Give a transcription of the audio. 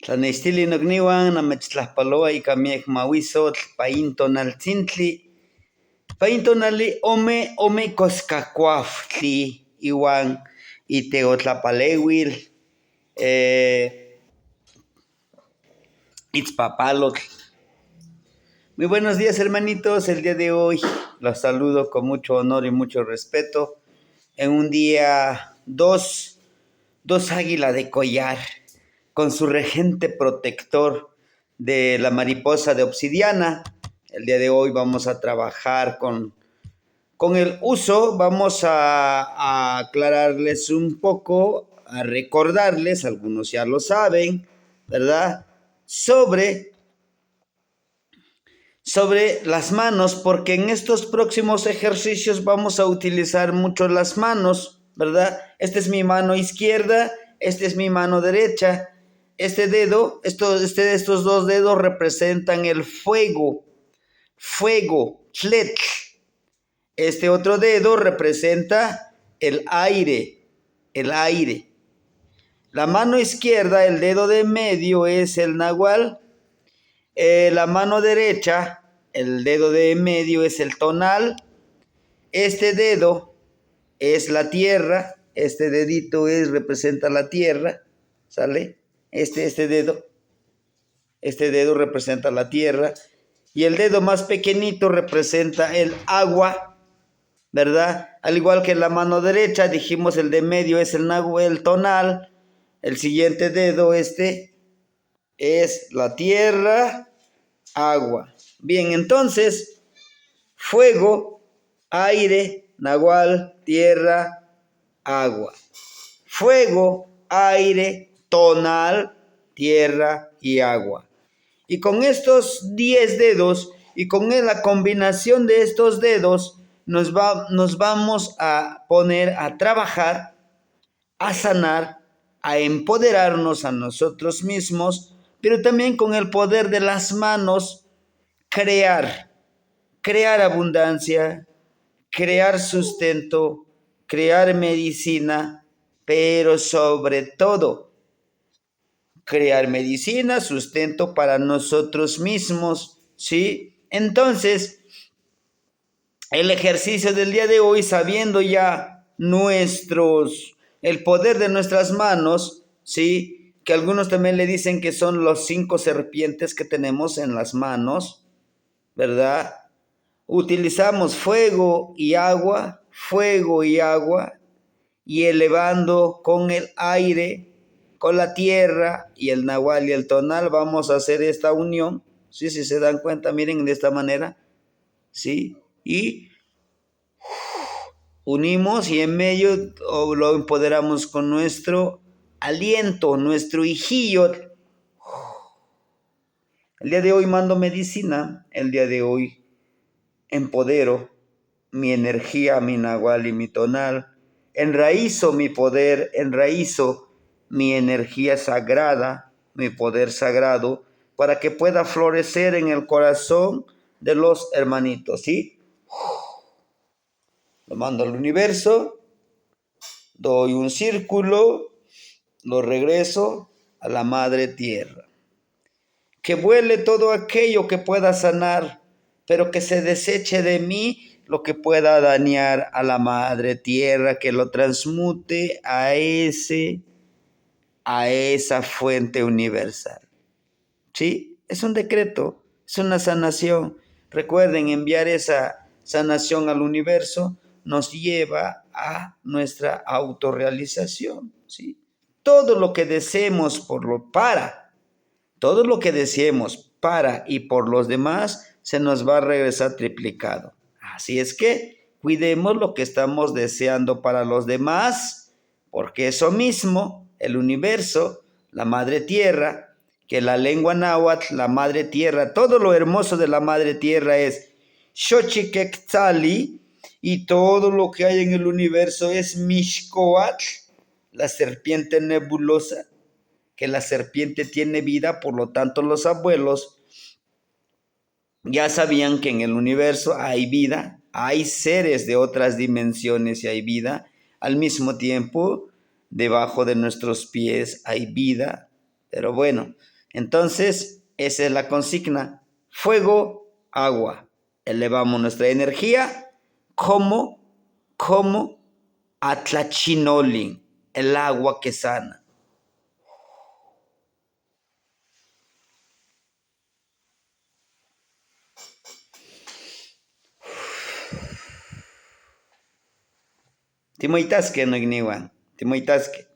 Tlanextili nokniuan namechtlajpaloa ika miek mawisotl paintonaltzintli. Paintonali ome koskakuaftli iwan iteotlapaleuil itzpapalotl. Muy buenos días, hermanitos. El día de hoy los saludo con mucho honor y mucho respeto. En un día dos águilas de collar con su regente protector de la mariposa de obsidiana. El día de hoy vamos a trabajar con el uso. Vamos a aclararles un poco, a recordarles, algunos ya lo saben, ¿verdad? Sobre las manos, porque en estos próximos ejercicios vamos a utilizar mucho las manos, ¿verdad? Esta es mi mano izquierda, esta es mi mano derecha. Este dedo, estos dos dedos representan el fuego, tletl. Este otro dedo representa el aire. La mano izquierda, el dedo de medio es el nahual. La mano derecha, el dedo de medio es el tonal. Este dedo es la tierra. Este dedito representa la tierra. ¿Sale? Este dedo representa la tierra. Y el dedo más pequeñito representa el agua, ¿verdad? Al igual que la mano derecha, dijimos el de medio es el tonal. El siguiente dedo, es la tierra, agua. Bien, entonces, fuego, aire, nahual, tierra, agua. Fuego, aire, tonal, tierra y agua. Y con estos 10 dedos y con la combinación de estos dedos nos vamos a poner a trabajar, a sanar, a empoderarnos a nosotros mismos, pero también con el poder de las manos, crear abundancia, crear sustento, crear medicina, pero sobre todo, crear medicina, sustento para nosotros mismos, ¿sí? Entonces, el ejercicio del día de hoy, sabiendo ya el poder de nuestras manos, ¿sí? Que algunos también le dicen que son los 5 serpientes que tenemos en las manos, ¿verdad? Utilizamos fuego y agua, y elevando con el aire, con la tierra y el nahual y el tonal, vamos a hacer esta unión. ¿Sí? Si se dan cuenta, miren de esta manera, ¿sí? Y unimos y en medio lo empoderamos con nuestro aliento, nuestro hijillo. El día de hoy mando medicina, el día de hoy empodero mi energía, mi nahual y mi tonal. Enraizo mi poder, enraizo mi energía sagrada, mi poder sagrado, para que pueda florecer en el corazón de los hermanitos, ¿sí? Lo mando al universo, doy un círculo, lo regreso a la madre tierra. Que vuele todo aquello que pueda sanar, pero que se deseche de mí lo que pueda dañar a la madre tierra, que lo transmute a esa fuente universal. ¿Sí? Es un decreto, es una sanación. Recuerden, enviar esa sanación al universo nos lleva a nuestra autorrealización, ¿sí? Todo lo que deseemos todo lo que deseemos para y por los demás se nos va a regresar triplicado. Así es que cuidemos lo que estamos deseando para los demás, porque eso mismo, el universo, la madre tierra, que la lengua náhuatl, la madre tierra, todo lo hermoso de la madre tierra es Xochiquetzali, y todo lo que hay en el universo es Mixcoatl, la serpiente nebulosa, que la serpiente tiene vida. Por lo tanto, los abuelos ya sabían que en el universo hay vida, hay seres de otras dimensiones y hay vida. Al mismo tiempo, debajo de nuestros pies hay vida. Pero bueno, Entonces, esa es la consigna. Fuego, agua. Elevamos nuestra energía como atlachinolin, el agua que sana. Timoitasque no igniwan, timoitasque.